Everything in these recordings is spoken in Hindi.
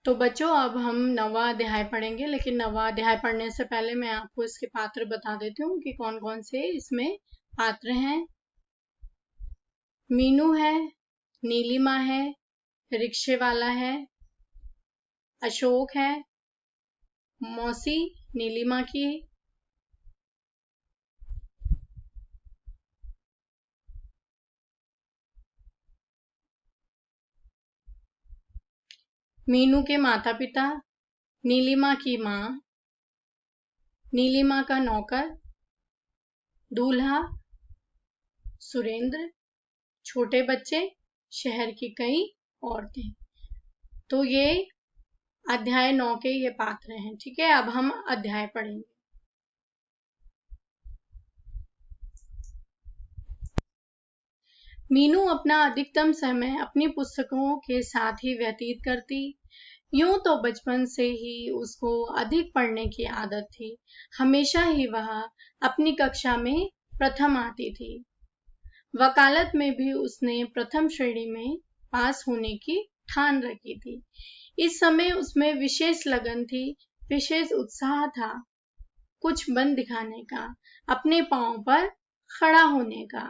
तो बच्चों अब हम 9वां अध्याय पढ़ेंगे, लेकिन 9वां अध्याय पढ़ने से पहले मैं आपको इसके पात्र बता देती हूँ कि कौन कौन से इसमें पात्र हैं। मीनू है, नीलिमा है, रिक्शे वाला है, अशोक है, मौसी नीलिमा की, मीनू के माता पिता, नीलिमा की माँ, नीलिमा का नौकर, दूल्हा, सुरेंद्र, छोटे बच्चे, शहर की कई औरतें। तो ये अध्याय 9 के ये पात्र हैं। ठीक है, अब हम अध्याय पढ़ेंगे। मीनू अपना अधिकतम समय अपनी पुस्तकों के साथ ही व्यतीत करती। यूं तो बचपन से ही उसको अधिक पढ़ने की आदत थी। हमेशा ही वह अपनी कक्षा में प्रथम आती थी। वकालत में भी उसने प्रथम श्रेणी में पास होने की ठान रखी थी। इस समय उसमें विशेष लगन थी, विशेष उत्साह था, कुछ बन दिखाने का, अपने पांव पर खड़ा होने का।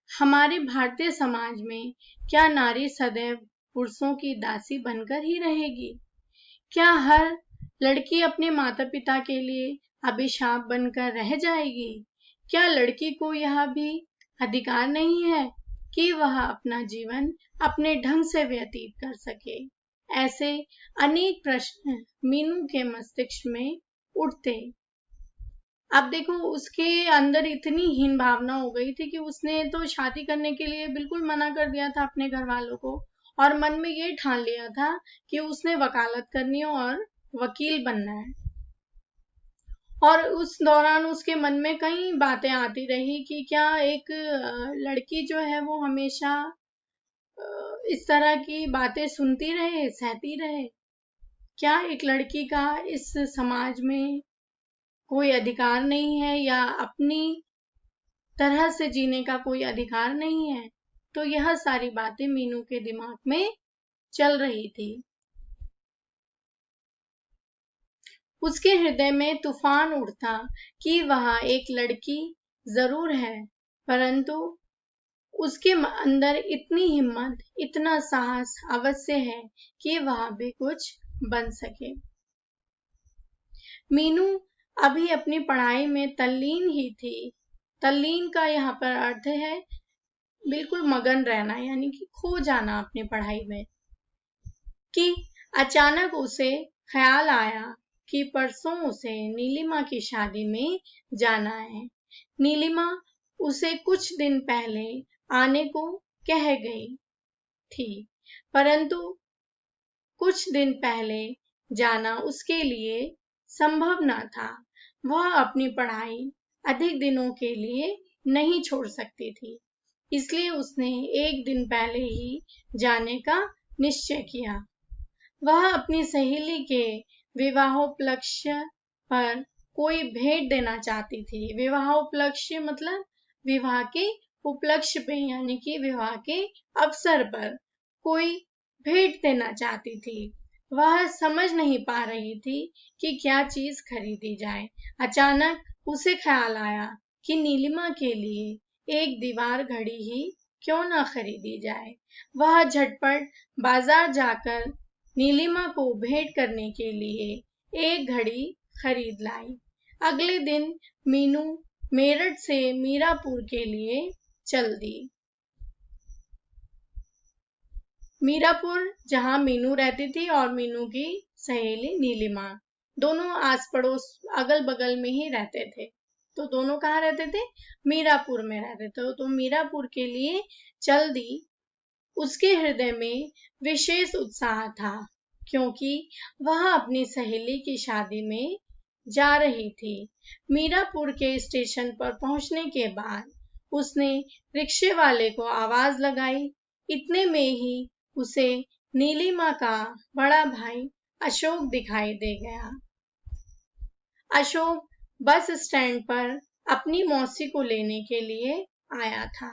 हमारे भारतीय समाज में क्या नारी सदैव पुरुषों की दासी बनकर ही रहेगी? क्या हर लड़की अपने माता पिता के लिए अभिशाप बनकर रह जाएगी? क्या लड़की को यह भी अधिकार नहीं है कि वह अपना जीवन अपने ढंग से व्यतीत कर सके? ऐसे अनेक प्रश्न मीनू के मस्तिष्क में उठते। अब देखो, उसके अंदर इतनी हीन भावना हो गई थी कि उसने तो शादी करने के लिए बिल्कुल मना कर दिया था अपने घर वालों को, और मन में ये ठान लिया था कि उसने वकालत करनी है और वकील बनना है। और उस दौरान उसके मन में कई बातें आती रही कि क्या एक लड़की जो है वो हमेशा इस तरह की बातें सुनती रहे, सहती रहे? क्या एक लड़की का इस समाज में कोई अधिकार नहीं है, या अपनी तरह से जीने का कोई अधिकार नहीं है? तो यह सारी बातें मीनू के दिमाग में चल रही थी। उसके हृदय में तूफान उठता कि वह एक लड़की जरूर है, परंतु उसके अंदर इतनी हिम्मत, इतना साहस अवश्य है कि वह भी कुछ बन सके। मीनू अभी अपनी पढ़ाई में तल्लीन ही थी। तल्लीन का यहाँ पर अर्थ है बिल्कुल मगन रहना, यानी कि खो जाना अपनी पढ़ाई में, कि अचानक उसे ख्याल आया कि परसों उसे नीलिमा की शादी में जाना है। नीलिमा उसे कुछ दिन पहले आने को कह गई थी, परंतु कुछ दिन पहले जाना उसके लिए संभव न था। वह अपनी पढ़ाई अधिक दिनों के लिए नहीं छोड़ सकती थी, इसलिए उसने एक दिन पहले ही जाने का निश्चय किया। वह अपनी सहेली के विवाहोपलक्ष्य पर कोई भेंट देना चाहती थी। विवाहोपलक्ष्य मतलब विवाह के उपलक्ष्य पे, यानी कि विवाह के अवसर पर कोई भेंट देना चाहती थी। वह समझ नहीं पा रही थी कि क्या चीज खरीदी जाए। अचानक उसे ख्याल आया कि नीलिमा के लिए एक दीवार घड़ी ही क्यों न खरीदी जाए। वह झटपट बाजार जाकर नीलिमा को भेंट करने के लिए एक घड़ी खरीद लाई। अगले दिन मीनू मेरठ से मीरापुर के लिए चल दी। मीरापुर जहां मीनू रहती थी और मीनू की सहेली नीलिमा, दोनों आस पड़ोस अगल बगल में ही रहते थे। तो दोनों कहाँ रहते थे? मीरापुर में रहते थे। तो मीरापुर के लिए चल दी। उसके हृदय में विशेष उत्साह था, क्योंकि वह अपनी सहेली की शादी में जा रही थी। मीरापुर के स्टेशन पर पहुंचने के बाद उसने रिक्शे वाले को आवाज लगाई। इतने में ही उसे नीलिमा का बड़ा भाई अशोक दिखाई दे गया। अशोक बस स्टैंड पर अपनी मौसी को लेने के लिए आया था।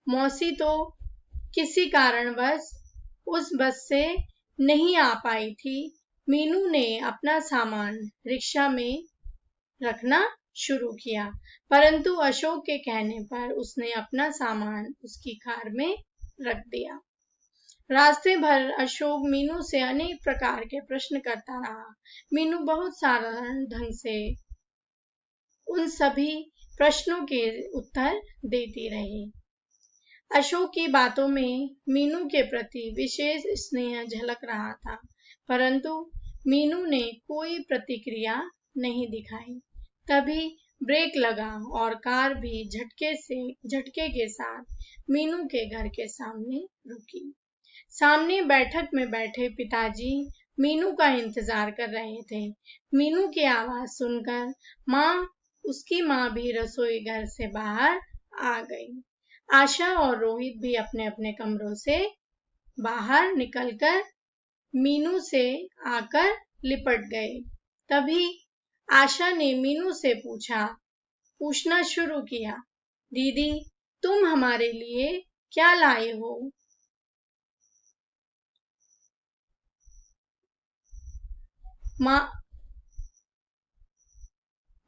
मौसी तो किसी कारणवश उस बस से नहीं आ पाई थी, मीनू ने अपना सामान रिक्शा में रखना शुरू किया, परंतु अशोक के कहने पर उसने अपना सामान उसकी कार में रख दिया। रास्ते भर अशोक मीनू से अनेक प्रकार के प्रश्न करता रहा। मीनू बहुत साधारण ढंग से उन सभी प्रश्नों के उत्तर देती रही। अशोक की बातों में मीनू के प्रति विशेष स्नेह झलक रहा था, परंतु मीनू ने कोई प्रतिक्रिया नहीं दिखाई। तभी ब्रेक लगा और कार भी झटके के साथ मीनू के घर के सामने रुकी। सामने बैठक में बैठे पिताजी मीनू का इंतजार कर रहे थे। मीनू की आवाज सुनकर उसकी माँ भी रसोई घर से बाहर आ गई। आशा और रोहित भी अपने अपने कमरों से बाहर निकलकर मीनू से आकर लिपट गए। तभी आशा ने मीनू से पूछना शुरू किया, दीदी तुम हमारे लिए क्या लाए हो?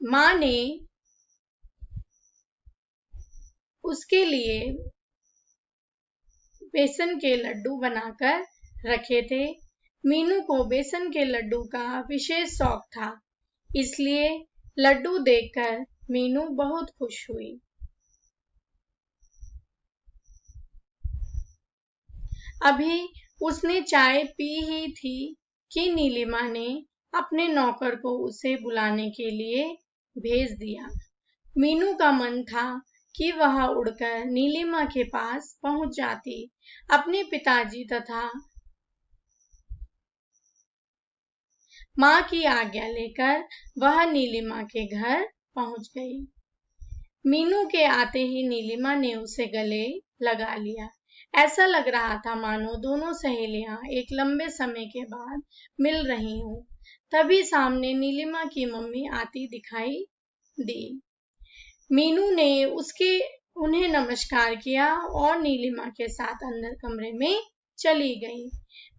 माँ ने उसके लिए बेसन के लड्डू बनाकर रखे थे। मीनू को बेसन के लड्डू का विशेष शौक था, इसलिए लड्डू देखकर मीनू बहुत खुश हुई। अभी उसने चाय पी ही थी कि नीलिमा ने अपने नौकर को उसे बुलाने के लिए भेज दिया। मीनू का मन था कि वह उड़कर नीलिमा के पास पहुंच जाती। अपने पिताजी तथा माँ की आज्ञा लेकर वह नीलिमा के घर पहुंच गई। मीनू के आते ही नीलिमा ने उसे गले लगा लिया। ऐसा लग रहा था मानो दोनों सहेलियां एक लंबे समय के बाद मिल रही हों। तभी सामने नीलिमा की मम्मी आती दिखाई दी। मीनू ने उन्हें नमस्कार किया और नीलिमा के साथ अंदर कमरे में चली गई।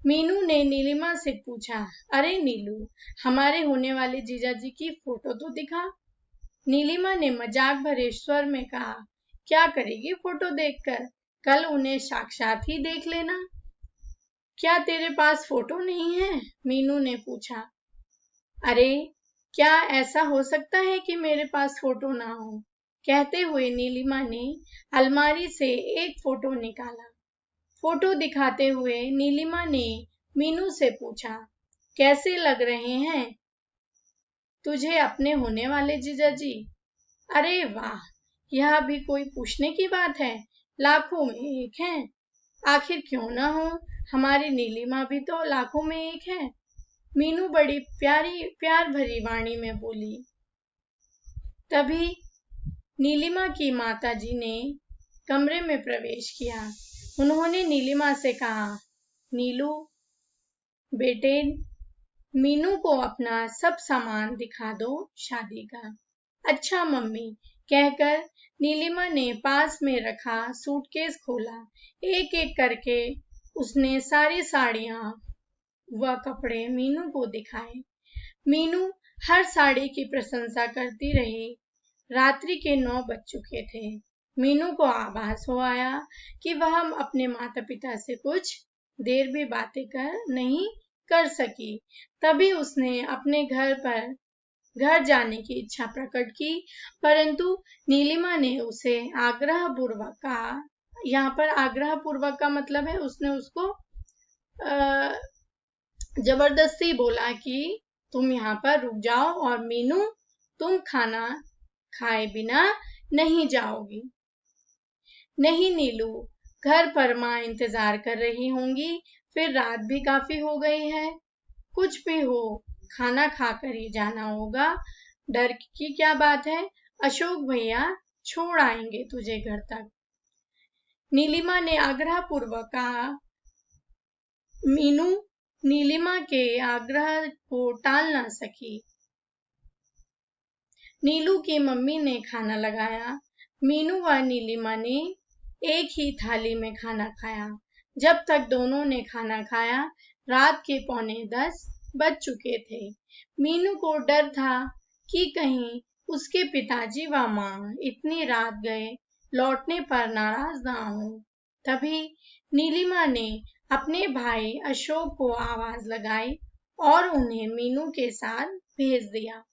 मीनू ने नीलिमा से पूछा, अरे नीलू, हमारे होने वाले जीजाजी की फोटो तो दिखा। नीलिमा ने मजाक भरे स्वर में कहा, क्या करेगी फोटो देखकर? कल उन्हें साक्षात ही देख लेना। क्या तेरे पास फोटो नहीं है? मीनू ने पूछा। अरे क्या ऐसा हो सकता है कि मेरे पास फोटो ना हो? कहते हुए नीलिमा ने अलमारी से एक फोटो निकाला। फोटो दिखाते हुए नीलिमा ने मीनू से पूछा, कैसे लग रहे हैं तुझे अपने होने वाले जीजाजी? अरे वाह, यह भी कोई पूछने की बात है, लाखों में एक है। आखिर क्यों ना हो, हमारी नीलिमा भी तो लाखों में एक है। मीनू बड़ी प्यार भरी वाणी में बोली। तभी नीलिमा की माताजी ने कमरे में प्रवेश किया। उन्होंने नीलिमा से कहा, नीलू बेटे, मीनू को अपना सब सामान दिखा दो शादी का। अच्छा मम्मी, कहकर नीलिमा ने पास में रखा सूटकेस खोला। एक एक करके उसने सारी साड़ियां व कपड़े मीनू को दिखाए। मीनू हर साड़ी की प्रशंसा करती रही। रात्रि के 9 बज चुके थे। मीनू को आभास हो आया कि वह अपने माता पिता से कुछ देर भी बातें नहीं कर सकी। तभी उसने अपने घर जाने की इच्छा प्रकट की, परंतु नीलिमा ने उसे आग्रहपूर्वक कहा। यहाँ पर आग्रहपूर्वक का मतलब है उसने उसको जबरदस्ती बोला कि तुम यहाँ पर रुक जाओ और मीनू तुम खाना खाए बिना नहीं जाओगी। नहीं नीलू, घर पर माँ इंतजार कर रही होंगी, फिर रात भी काफी हो गई है। कुछ भी हो, खाना खाकर ही जाना होगा। डर की क्या बात है, अशोक भैया छोड़ आएंगे तुझे घर तक। नीलिमा ने आग्रहपूर्वक कहा। मीनू नीलिमा के आग्रह को टाल ना सकी। नीलू की मम्मी ने खाना लगाया। मीनू व नीलिमा ने एक ही थाली में खाना खाया। जब तक दोनों ने खाना खाया, रात के 9:45 बज चुके थे। मीनू को डर था कि कहीं उसके पिताजी व माँ इतनी रात गए लौटने पर नाराज ना हो। तभी नीलिमा ने अपने भाई अशोक को आवाज लगाई और उन्हें मीनू के साथ भेज दिया।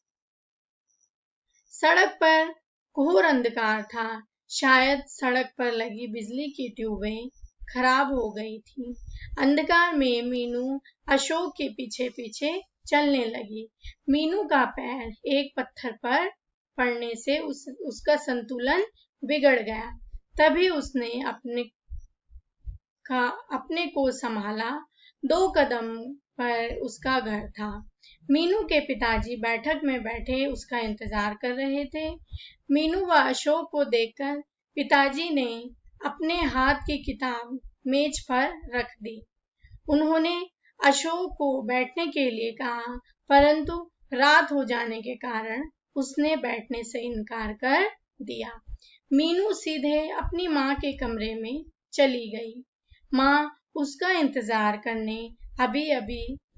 सड़क पर घोर अंधकार था। शायद सड़क पर लगी बिजली की ट्यूबें खराब हो गई थी। अंधकार में मीनू अशोक के पीछे पीछे चलने लगी। मीनू का पैर एक पत्थर पर पड़ने से उसका संतुलन बिगड़ गया। तभी उसने अपने को संभाला। 2 कदम पर उसका घर था। मीनू के पिताजी बैठक में बैठे उसका इंतजार कर रहे थे। मीनू व अशोक को देखकर पिताजी ने अपने हाथ की किताब मेज पर रख दी। उन्होंने अशोक को बैठने के लिए कहा, परंतु रात हो जाने के कारण उसने बैठने से इनकार कर दिया। मीनू सीधे अपनी माँ के कमरे में चली गई। माँ उसका इंतजार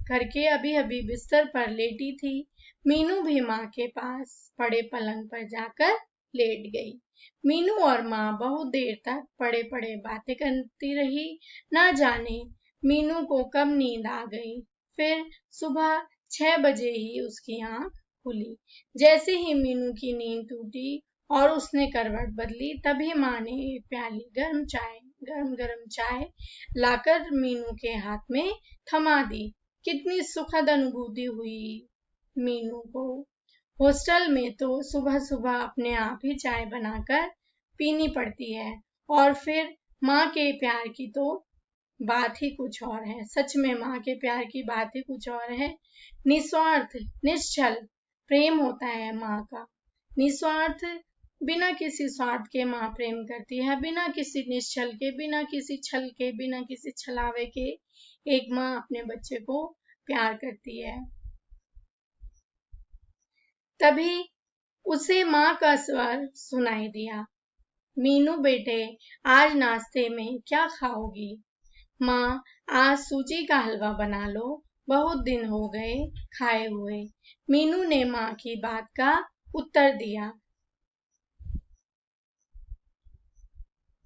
करके अभी अभी बिस्तर पर लेटी थी। मीनू भी माँ के पास पड़े पलंग पर जाकर लेट गई। मीनू और माँ बहुत देर तक पड़े पड़े बातें करती रही। ना जाने मीनू को कब नींद आ गई। फिर सुबह 6 बजे ही उसकी आंख खुली। जैसे ही मीनू की नींद टूटी और उसने करवट बदली, तभी माँ ने एक प्याली गरम गरम चाय लाकर मीनू के हाथ में थमा दी। कितनी सुखद अनुभूति हुई मीनू को। हॉस्टल में तो सुबह सुबह अपने आप ही चाय बनाकर पीनी पड़ती है, और फिर माँ के प्यार की तो बात ही कुछ और है। सच में माँ के प्यार की बात ही कुछ और है। निस्वार्थ निश्चल प्रेम होता है माँ का। निस्वार्थ, बिना किसी स्वार्थ के माँ प्रेम करती है, बिना किसी निश्चल के, बिना किसी छल के, बिना किसी छलावे के एक माँ अपने बच्चे को प्यार करती है। तभी उसे माँ का स्वर सुनाई दिया, मीनू बेटे, आज नाश्ते में क्या खाओगी? माँ, आज सूजी का हलवा बना लो, बहुत दिन हो गए खाए हुए। मीनू ने माँ की बात का उत्तर दिया।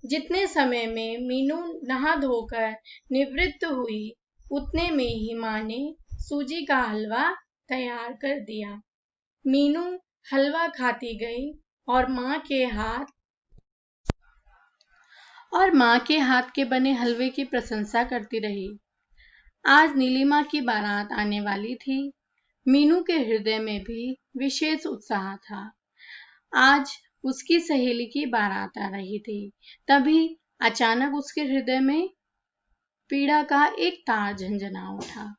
जितने समय में मीनू नहा धोकर निवृत्त हुई, उतने में ही माँ ने सूजी का हलवा तैयार कर दिया। मीनू हलवा खाती गई और माँ के हाथ के बने हलवे की प्रशंसा करती रही। आज नीलिमा की बारात आने वाली थी। मीनू के हृदय में भी विशेष उत्साह था। आज उसकी सहेली की बारात आ रही थी। तभी अचानक उसके हृदय में पीड़ा का एक तार झंझना उठा।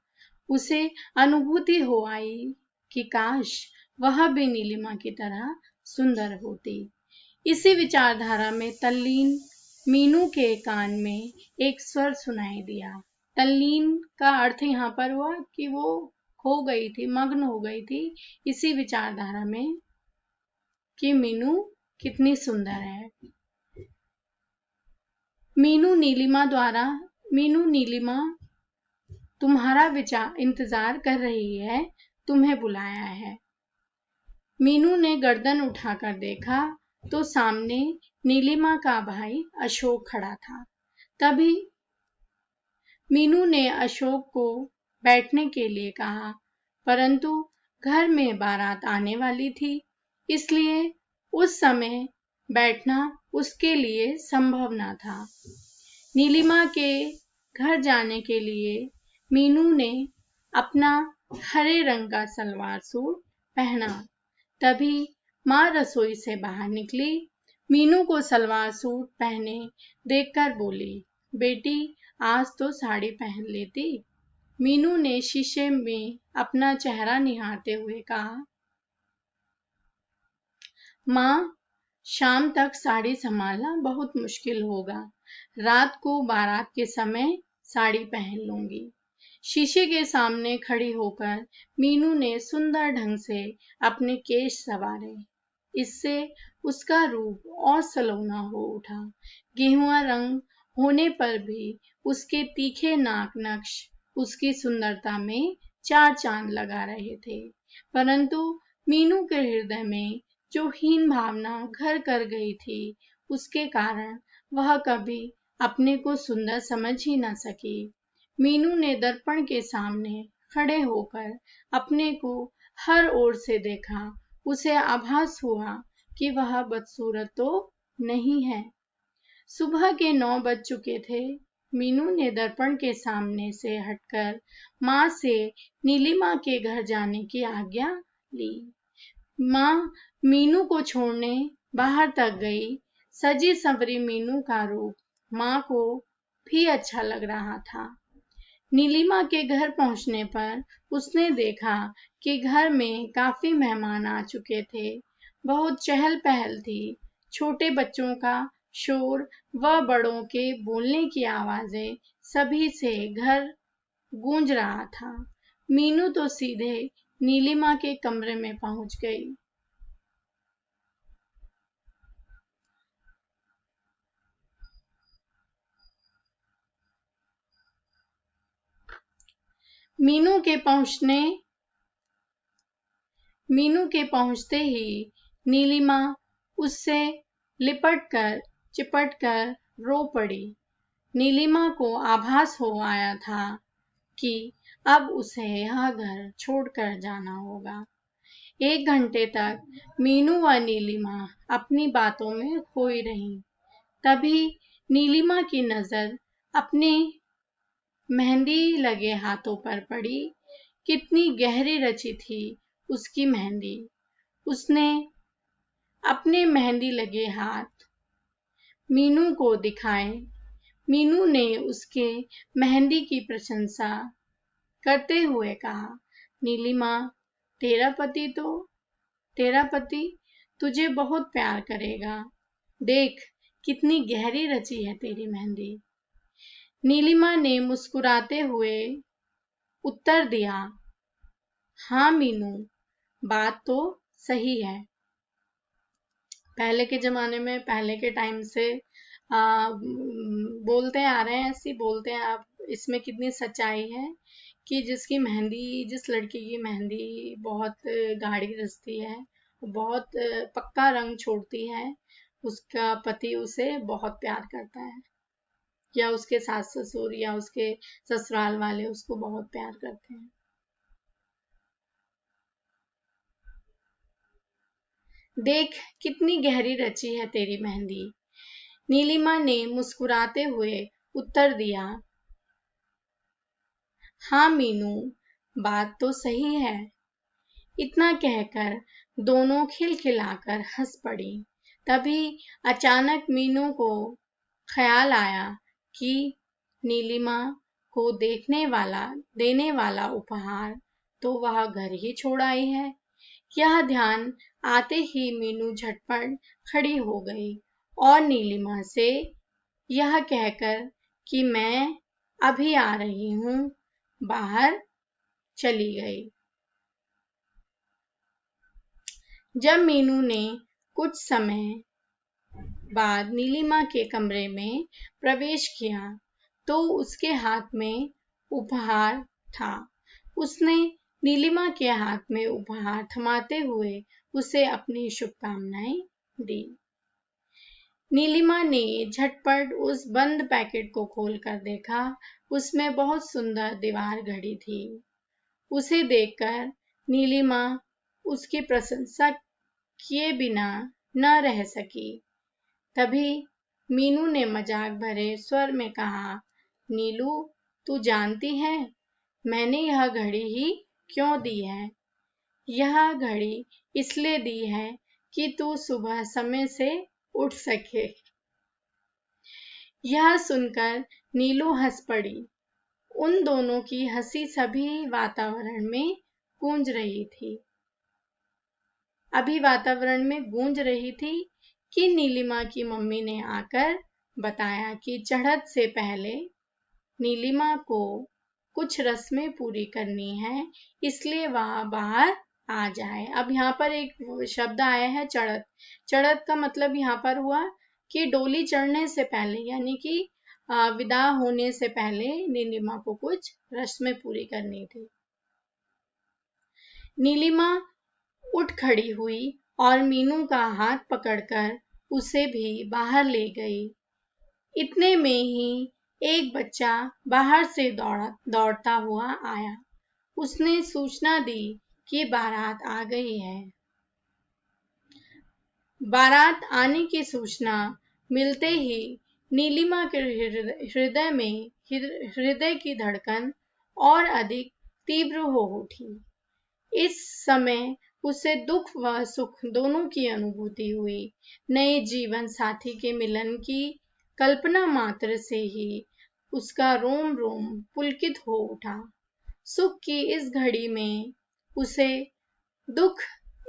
उसे अनुभूति हो आई कि काश वह भी नीलिमा की तरह सुंदर होती। इसी विचारधारा में तल्लीन मीनू के कान में एक स्वर सुनाई दिया। तल्लीन का अर्थ यहाँ पर हुआ कि वो खो गई थी, मग्न हो गई थी इसी विचारधारा में कि मीनू कितनी सुंदर है। मीनू नीलिमा तुम्हारा इंतजार कर रही है, तुम्हें बुलाया है। मीनू ने गर्दन उठाकर देखा तो सामने नीलिमा का भाई अशोक खड़ा था। तभी मीनू ने अशोक को बैठने के लिए कहा, परंतु घर में बारात आने वाली थी, इसलिए उस समय बैठना उसके लिए संभव न था। नीलिमा के घर जाने के लिए मीनू ने अपना हरे रंग का सलवार सूट पहना। तभी माँ रसोई से बाहर निकली। मीनू को सलवार सूट पहने देखकर बोली, बेटी, आज तो साड़ी पहन लेती। मीनू ने शीशे में अपना चेहरा निहारते हुए कहा, माँ, शाम तक साड़ी संभालना बहुत मुश्किल होगा। रात को बारात के समय साड़ी पहन लूंगी। शीशे के सामने खड़ी होकर मीनू ने सुंदर ढंग से अपने केश संवारे। इससे उसका रूप और सलोना हो उठा। गेहुआ रंग होने पर भी उसके तीखे नाक नक्श उसकी सुंदरता में चार चांद लगा रहे थे, परंतु मीनू के हृदय में जो हीन भावना घर कर गई थी, उसके कारण वह कभी अपने को सुंदर समझ ही न सकी। मीनू ने दर्पण के सामने खड़े होकर अपने को हर ओर से देखा। उसे आभास हुआ कि वह बदसूरत तो नहीं है। सुबह के 9 बज चुके थे। मीनू ने दर्पण के सामने से हटकर माँ से नीलिमा के घर जाने की आज्ञा ली। माँ मीनू को छोड़ने बाहर तक गई। सजी संवरी मीनू का रूप माँ को भी अच्छा लग रहा था। नीलिमा के घर पहुंचने पर उसने देखा कि घर में काफी मेहमान आ चुके थे। बहुत चहल पहल थी। छोटे बच्चों का शोर व बड़ों के बोलने की आवाजें सभी से घर गूंज रहा था। मीनू तो सीधे नीलिमा के कमरे में पहुंच गई। मीनू के पहुंचते ही नीलिमा उससे चिपट कर रो पड़ी। नीलिमा को आभास हो आया था कि अब उसे यह घर छोड़कर जाना होगा। 1 घंटे तक मीनू व नीलिमा अपनी बातों में खोई रहीं। तभी नीलिमा की नजर अपनी मेहंदी लगे हाथों पर पड़ी। कितनी गहरी रची थी उसकी मेहंदी। उसने अपने मेहंदी लगे हाथ मीनू को दिखाए। मीनू ने उसके मेहंदी की प्रशंसा करते हुए कहा, नीलिमा, तेरा पति तुझे बहुत प्यार करेगा। देख कितनी गहरी रची है तेरी मेहंदी। नीलिमा ने मुस्कुराते हुए उत्तर दिया, हाँ मीनू, बात तो सही है। पहले के जमाने में, पहले के टाइम से बोलते आ रहे हैं, ऐसी बोलते हैं। आप इसमें कितनी सच्चाई है कि जिस लड़की की मेहंदी बहुत गाढ़ी रचती है, बहुत पक्का रंग छोड़ती है, उसका पति उसे बहुत प्यार करता है, या उसके सास ससुर या उसके ससुराल वाले उसको बहुत प्यार करते हैं। देख कितनी गहरी रची है तेरी मेहंदी। नीलिमा ने मुस्कुराते हुए उत्तर दिया, हाँ मीनू, बात तो सही है। इतना कहकर दोनों खिलखिलाकर हंस पड़ी। तभी अचानक मीनू को ख्याल आया कि नीलिमा को देने वाला उपहार तो वह घर ही छोड़ आई है। यह ध्यान आते ही मीनू झटपट खड़ी हो गई और नीलिमा से यह कहकर कि मैं अभी आ रही हूँ, बाहर चली गई। जब मीनू ने कुछ समय बाद नीलिमा के कमरे में प्रवेश किया तो उसके हाथ में उपहार था। उसने नीलिमा के हाथ में उपहार थमाते हुए उसे अपनी शुभकामनाएं दी। नीलिमा ने झटपट उस बंद पैकेट को खोलकर देखा। उसमें बहुत सुंदर दीवार घड़ी थी। उसे देखकर नीलिमा उसकी प्रशंसा किए बिना न रह सकी। तभी मीनू ने मजाक भरे स्वर में कहा, नीलू, तू जानती है मैंने यह घड़ी ही क्यों दी है? यह घड़ी इसलिए दी है कि तू सुबह समय से उठ सके। यह सुनकर नीलू हंस पड़ी। उन दोनों की हंसी सभी वातावरण में गूंज रही थी। कि नीलिमा की मम्मी ने आकर बताया कि चढ़त से पहले नीलिमा को कुछ रस्में पूरी करनी है, इसलिए वह बाहर आ जाए। अब यहाँ पर एक शब्द आया है चढ़त। चढ़त का मतलब यहाँ पर हुआ कि डोली चढ़ने से पहले, यानी कि विदा होने से पहले नीलिमा को कुछ रस्में पूरी करनी थी। नीलिमा उठ खड़ी हुई और मीनू का हाथ पकड़कर उसे भी बाहर ले गई। इतने में ही एक बच्चा बाहर से दौड़ता हुआ आया। उसने सूचना दी कि बारात आ गई है। बारात आने की सूचना मिलते ही नीलिमा के हृदय की धड़कन और अधिक तीव्र हो उठी। इस समय उसे दुख व सुख दोनों की अनुभूति हुई। नए जीवन साथी के मिलन की कल्पना मात्र से ही उसका रोम रोम पुलकित हो उठा। सुख की इस घड़ी में उसे दुख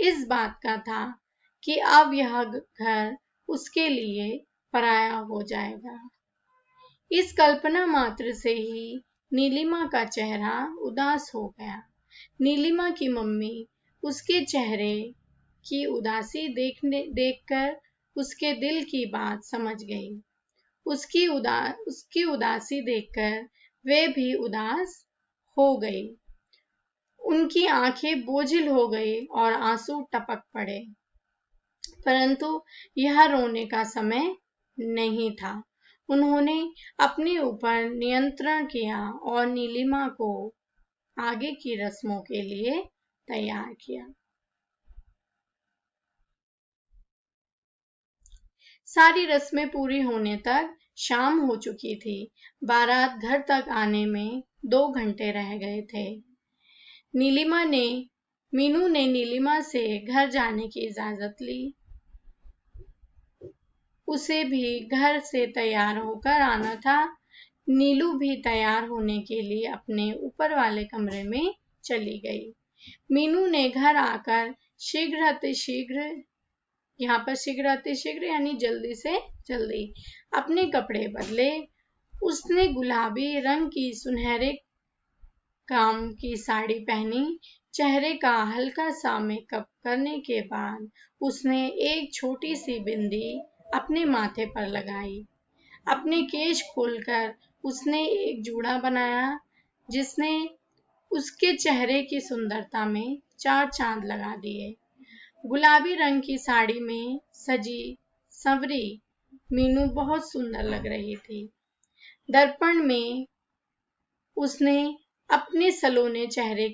इस बात का था कि अब यह घर उसके लिए पराया हो जाएगा। इस कल्पना मात्र से ही नीलिमा का चेहरा उदास हो गया। नीलिमा की मम्मी उसके चेहरे की उदासी देखकर उसके दिल की बात समझ गई। उसकी उदासी देखकर वे भी उदास हो गई। उनकी आंखें बोझिल हो गई और आंसू टपक पड़े। परंतु यह रोने का समय नहीं था। उन्होंने अपने ऊपर नियंत्रण किया और नीलिमा को आगे की रस्मों के लिए तैयार किया। सारी रस्में पूरी होने तक शाम हो चुकी थी। बारात घर तक आने में 2 घंटे रह गए थे। मीनू ने नीलिमा से घर जाने की इजाजत ली। उसे भी घर से तैयार होकर आना था। नीलू भी तैयार होने के लिए अपने ऊपर वाले कमरे में चली गई। मीनू ने घर आकर शीघ्र यानी जल्दी से जल्दी अपने कपड़े बदले। उसने गुलाबी रंग की सुनहरे काम की साड़ी पहनी। चेहरे का हल्का सा मेकअप करने के बाद उसने एक छोटी सी बिंदी अपने माथे पर लगाई। अपने केश खोलकर उसने एक जूड़ा बनाया जिसने उसके चेहरे की सुंदरता में 4 चांद लगा दिए। गुलाबी रंग की साड़ी में सजी संवरी मीनू बहुत सुंदर लग रही थी। दर्पण में उसने अपने सलोने चेहरे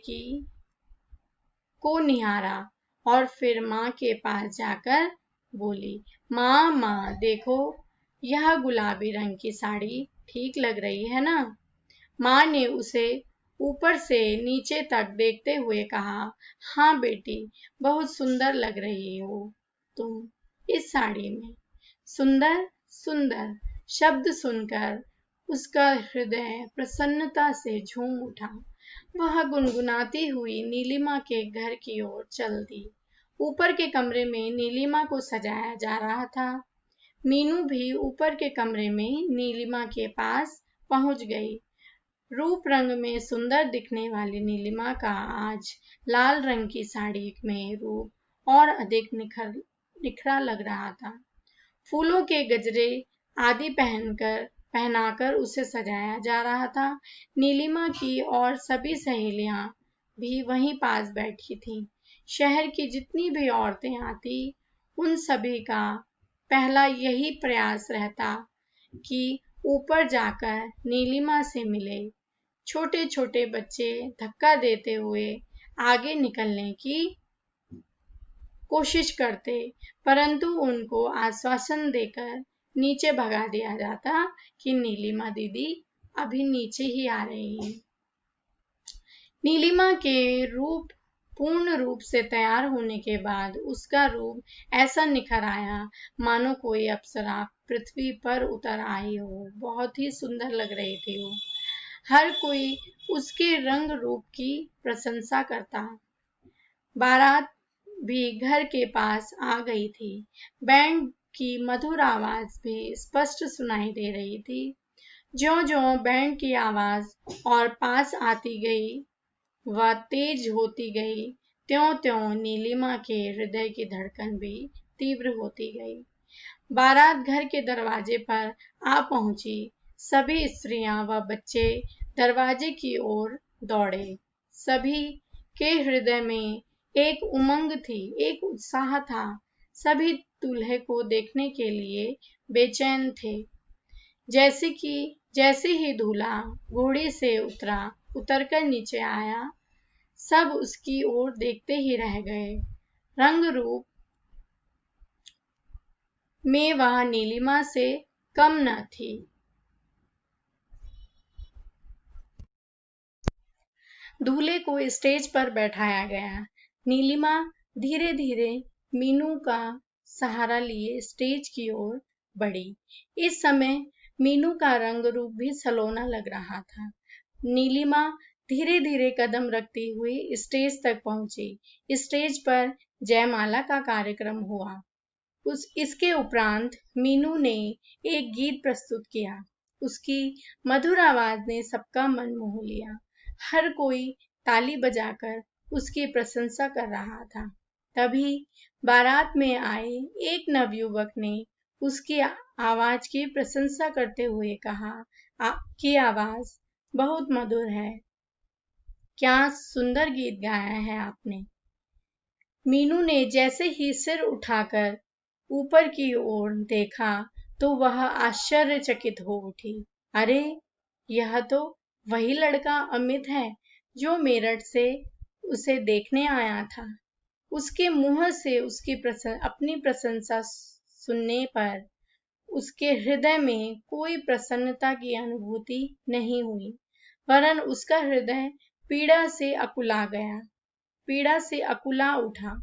को निहारा और फिर माँ के पास जाकर बोली, माँ देखो, यह गुलाबी रंग की साड़ी ठीक लग रही है ना? माँ ने उसे ऊपर से नीचे तक देखते हुए कहा, हाँ बेटी, बहुत सुंदर लग रही हो तुम इस साड़ी में। सुंदर सुंदर शब्द सुनकर उसका हृदय प्रसन्नता से झूम उठा। वह गुनगुनाती हुई नीलिमा के घर की ओर चल दी। ऊपर के कमरे में नीलिमा को सजाया जा रहा था। मीनू भी ऊपर के कमरे में नीलिमा के पास पहुंच गई। रूप रंग में सुंदर दिखने वाली नीलिमा का आज लाल रंग की साड़ी में रूप और अधिक निखरा लग रहा था। फूलों के गजरे आदि पहनाकर उसे सजाया जा रहा था। नीलिमा की और सभी सहेलियां भी वहीं पास बैठी थीं। शहर की जितनी भी औरतें आती, उन सभी का पहला यही प्रयास रहता कि ऊपर जाकर नीलिमा से मिले। छोटे छोटे बच्चे धक्का देते हुए आगे निकलने की कोशिश करते, परंतु उनको आश्वासन देकर नीचे भगा दिया जाता कि नीलिमा दीदी अभी नीचे ही आ रही है। नीलिमा के पूर्ण रूप से तैयार होने के बाद उसका रूप ऐसा निखर आया मानो कोई अप्सरा पृथ्वी पर उतर आई हो। बहुत ही सुंदर लग रही थी वो। हर कोई उसके रंग रूप की प्रशंसा करता। बारात भी घर के पास आ गई थी। बैंड की मधुर आवाज भी स्पष्ट सुनाई दे रही थी। ज्यों-ज्यों बैंड की आवाज और पास आती गई व तेज होती गई, त्यों-त्यों नीलिमा के हृदय की धड़कन भी तीव्र होती गई। बारात घर के दरवाजे पर आ पहुंची। सभी स्त्रियां व बच्चे दरवाजे की ओर दौड़े। सभी के हृदय में एक उमंग थी, एक उत्साह था। सभी दूल्हे को देखने के लिए बेचैन थे। जैसे ही दूल्हा घोड़े से उतरकर नीचे आया, सब उसकी ओर देखते ही रह गए। रंग रूप में वह नीलिमा से कम न थी। दूल्हे को स्टेज पर बैठाया गया। नीलिमा धीरे धीरे मीनू का सहारा लिए स्टेज की ओर बढ़ी। इस समय मीनू का रंग रूप भी सलोना लग रहा था। नीलिमा धीरे धीरे कदम रखती हुई स्टेज तक पहुंची। स्टेज पर जयमाला का कार्यक्रम हुआ। इसके उपरांत मीनू ने एक गीत प्रस्तुत किया। उसकी मधुर आवाज ने सबका मन मोह लिया। हर कोई ताली बजाकर उसकी प्रशंसा कर रहा था। तभी बारात में आए एक नवयुवक ने उसकी आवाज की प्रशंसा करते हुए कहा, आपकी आवाज बहुत मधुर है। क्या सुंदर गीत गाया है आपने। मीनू ने जैसे ही सिर उठाकर ऊपर की ओर देखा तो वह आश्चर्यचकित हो उठी। अरे, यह तो वही लड़का अमित है जो मेरठ से उसे देखने आया था। उसके मुंह से अपनी प्रशंसा सुनने पर उसके हृदय में कोई प्रसन्नता की अनुभूति नहीं हुई, वरन उसका हृदय पीड़ा से अकुला उठा।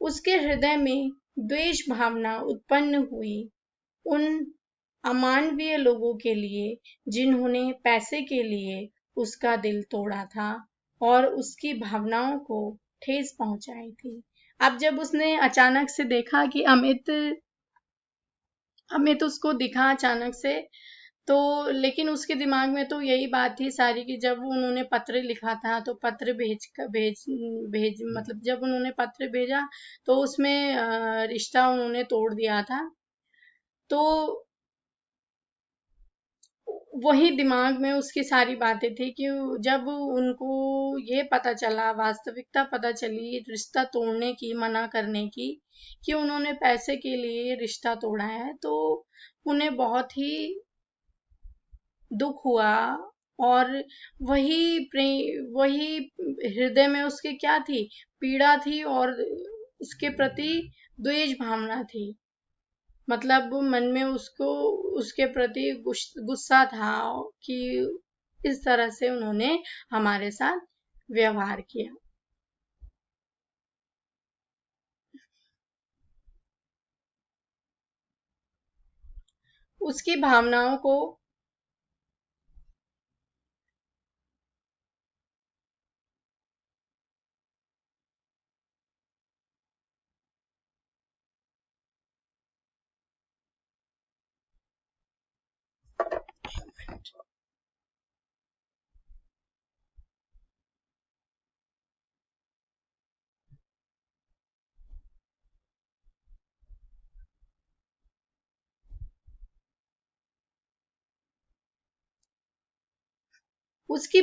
उसके हृदय में द्वेष भावना उत्पन्न हुई उन अमानवीय लोगों के लिए जिन्होंने पैसे के लिए उसका दिल तोड़ा था और उसकी भावनाओं को ठेस पहुंचाई थी। अब जब उसने अचानक से देखा कि अमित उसको दिखा अचानक से, तो लेकिन उसके दिमाग में तो यही बात थी सारी कि जब उन्होंने पत्र लिखा था तो पत्र भेज मतलब जब उन्होंने पत्र भेजा तो उसमें रिश्ता उन्होंने तोड़ दिया था। तो वही दिमाग में उसकी सारी बातें थी कि जब उनको ये पता चला, वास्तविकता पता चली रिश्ता तोड़ने की, मना करने की, कि उन्होंने पैसे के लिए रिश्ता तोड़ा है, तो उन्हें बहुत ही दुख हुआ। और वही हृदय में उसके क्या थी, पीड़ा थी और उसके प्रति द्वेष भावना थी। मतलब मन में उसको उसके प्रति गुस्सा था कि इस तरह से उन्होंने हमारे साथ व्यवहार किया। उसकी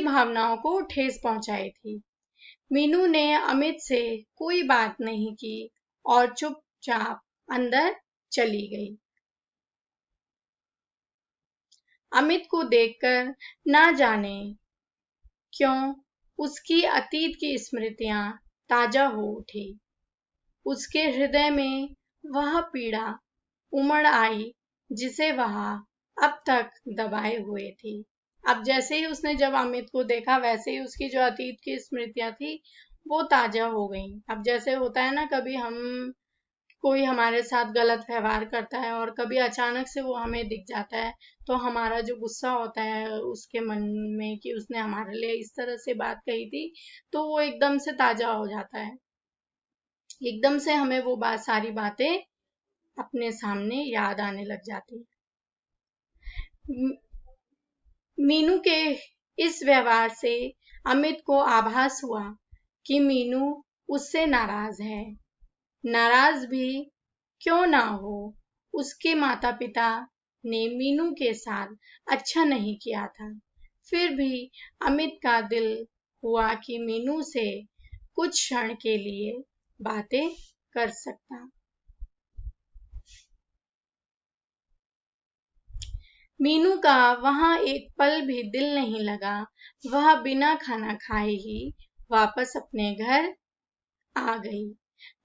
भावनाओं को ठेस पहुंचाई थी। मीनू ने अमित से कोई बात नहीं की और चुपचाप अंदर चली गई। अमित को देखकर ना जाने क्यों उसकी अतीत की स्मृतियां ताजा हो उठी। उसके हृदय में वह पीड़ा उमड़ आई जिसे वह अब तक दबाए हुए थी। अब जैसे ही उसने जब अमित को देखा वैसे ही उसकी जो अतीत की स्मृतियां थी वो ताजा हो गई। अब जैसे होता है ना, कभी कोई हमारे साथ गलत व्यवहार करता है और कभी अचानक से वो हमें दिख जाता है, तो हमारा जो गुस्सा होता है उसके मन में कि उसने हमारे लिए इस तरह से बात कही थी, तो वो एकदम से ताजा हो जाता है। एकदम से हमें वो सारी बातें अपने सामने याद आने लग जाती। मीनू के इस व्यवहार से अमित को आभास हुआ कि मीनू उससे नाराज है। नाराज भी क्यों ना हो, उसके माता पिता ने मीनू के साथ अच्छा नहीं किया था। फिर भी अमित का दिल हुआ कि मीनू से कुछ क्षण के लिए बातें कर सकता। मीनू का वहां एक पल भी दिल नहीं लगा। वह बिना खाना खाए ही वापस अपने घर आ गई।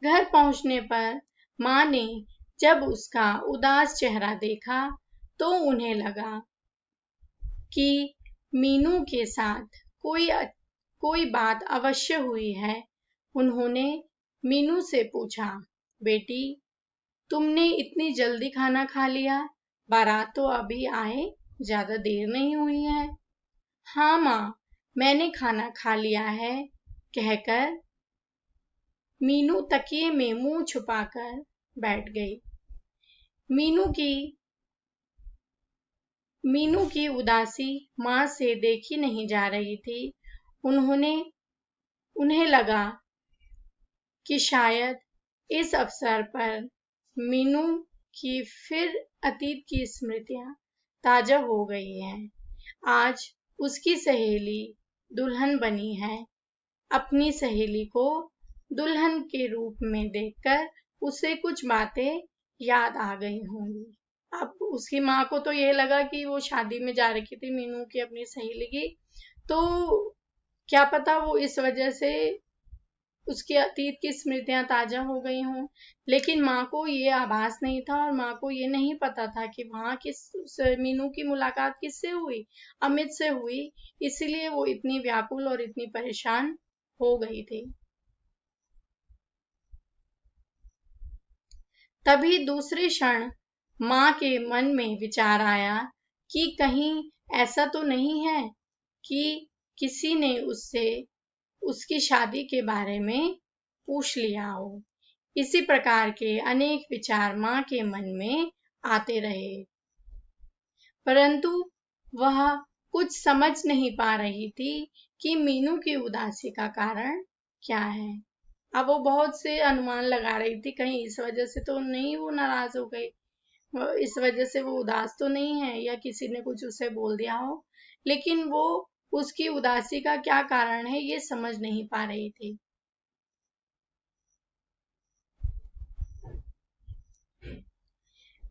घर पहुंचने पर माँ ने जब उसका उदास चेहरा देखा तो उन्हें लगा कि मीनू के साथ कोई बात अवश्य हुई है। उन्होंने मीनू से पूछा, बेटी, तुमने इतनी जल्दी खाना खा लिया? बारात तो अभी आए ज्यादा देर नहीं हुई है। हाँ माँ, मैंने खाना खा लिया है, कहकर मीनू तकिए में मुंह छुपाकर बैठ गई। मीनू की उदासी माँ से देखी नहीं जा रही थी। उन्हें लगा कि शायद इस अवसर पर मीनू की फिर अतीत की स्मृतियां ताजा हो गई हैं। आज उसकी सहेली दुल्हन बनी है। अपनी सहेली को दुल्हन के रूप में देखकर उसे कुछ बातें याद आ गई होंगी। अब उसकी माँ को तो ये लगा कि वो शादी में जा रखी थी मीनू की अपनी सहेली की, तो क्या पता वो इस वजह से उसके अतीत की स्मृतियां ताजा हो गई हों। लेकिन माँ को ये आभास नहीं था और माँ को ये नहीं पता था कि वहां मीनू की मुलाकात किससे हुई, अमित से हुई। इसीलिए वो इतनी व्याकुल और इतनी परेशान हो गई थी। तभी दूसरे क्षण माँ के मन में विचार आया कि कहीं ऐसा तो नहीं है कि किसी ने उससे उसकी शादी के बारे में पूछ लिया हो। इसी प्रकार के अनेक विचार माँ के मन में आते रहे, परंतु वह कुछ समझ नहीं पा रही थी कि मीनू की उदासी का कारण क्या है। अब वो बहुत से अनुमान लगा रही थी, कहीं इस वजह से तो नहीं वो नाराज हो गई, इस वजह से वो उदास तो नहीं है, या किसी ने कुछ उसे बोल दिया हो। लेकिन वो उसकी उदासी का क्या कारण है ये समझ नहीं पा रही थी।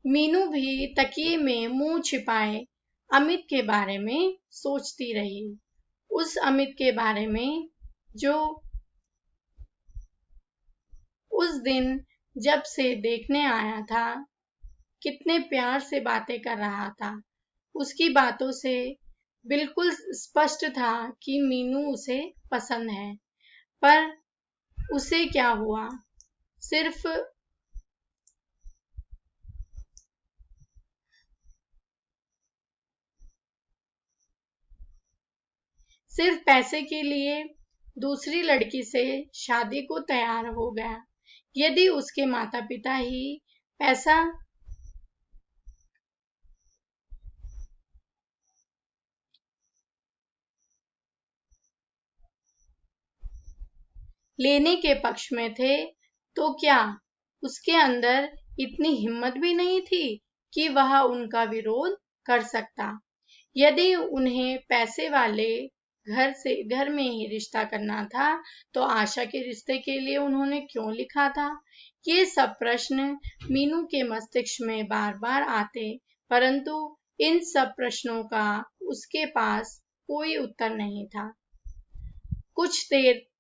मीनू भी तकिए में मुंह छिपाए अमित के बारे में सोचती रही। उस अमित के बारे में जो उस दिन जब से देखने आया था, कितने प्यार से बातें कर रहा था। उसकी बातों से बिल्कुल स्पष्ट था कि मीनू उसे पसंद है। पर उसे क्या हुआ? सिर्फ पैसे के लिए दूसरी लड़की से शादी को तैयार हो गया। यदि उसके माता पिता ही पैसा लेने के पक्ष में थे, तो क्या उसके अंदर इतनी हिम्मत भी नहीं थी कि वह उनका विरोध कर सकता? यदि उन्हें पैसे वाले घर में ही रिश्ता करना था, तो आशा के रिश्ते के लिए उन्होंने क्यों लिखा था? ये सब प्रश्न मीनू के मस्तिष्क में बार बार आते, परंतु इन सब प्रश्नों का उसके पास कोई उत्तर नहीं था। कुछ देर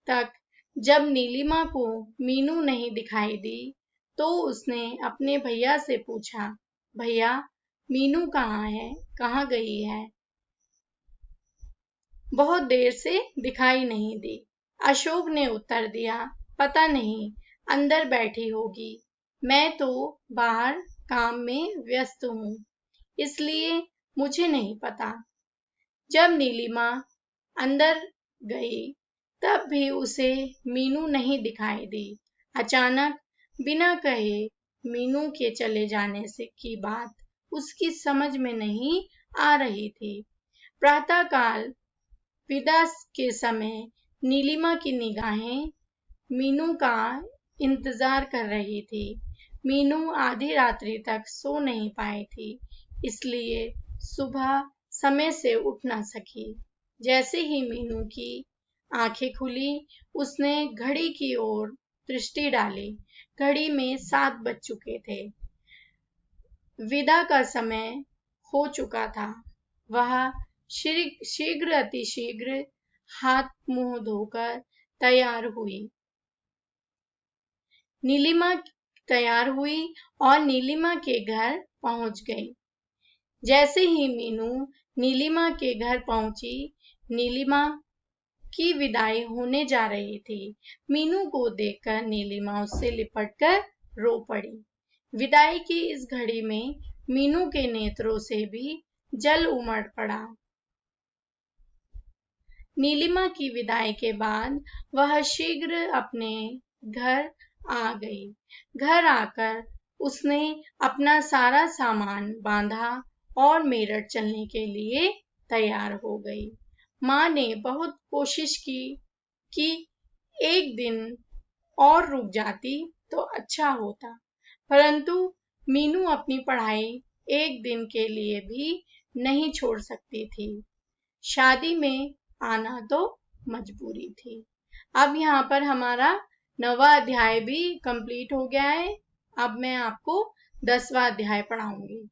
तक जब नीलिमा को मीनू नहीं दिखाई दी, तो उसने अपने भैया से पूछा, भैया, मीनू कहाँ है, कहाँ गई है? बहुत देर से दिखाई नहीं दी। अशोक ने उत्तर दिया, पता नहीं, अंदर बैठी होगी। मैं तो बाहर काम में व्यस्त हूँ, इसलिए मुझे नहीं पता। जब नीलिमा अंदर गई, तब भी उसे मीनू नहीं दिखाई दी। अचानक बिना कहे मीनू के चले जाने से की बात उसकी समझ में नहीं आ रही थी। प्रातःकाल विदा के समय नीलिमा की निगाहें मीनू का इंतजार कर रही थी। मीनू आधी रात्रि तक सो नहीं पाई थी, इसलिए सुबह समय से उठ न सकी। जैसे ही मीनू की आंखें खुली, उसने घड़ी की ओर दृष्टि डाली। घड़ी में 7 बज चुके थे। विदा का समय हो चुका था। वह शीघ्र अतिशीघ्र हाथ मुंह धोकर तैयार हुई और नीलिमा के घर पहुंच गई। जैसे ही मीनू नीलिमा के घर पहुंची, नीलिमा की विदाई होने जा रही थी। मीनू को देखकर नीलिमा उससे लिपटकर रो पड़ी। विदाई की इस घड़ी में मीनू के नेत्रों से भी जल उमड़ पड़ा। नीलिमा की विदाई के बाद वह शीघ्र अपने घर आ गई। घर आकर उसने अपना सारा सामान बांधा और मेरठ चलने के लिए तैयार हो गई। माँ ने बहुत कोशिश की कि एक दिन और रुक जाती तो अच्छा होता, परंतु मीनू अपनी पढ़ाई एक दिन के लिए भी नहीं छोड़ सकती थी। शादी में आना तो मजबूरी थी। अब यहाँ पर हमारा 9वां अध्याय भी कंप्लीट हो गया है। अब मैं आपको 10वां अध्याय पढ़ाऊंगी।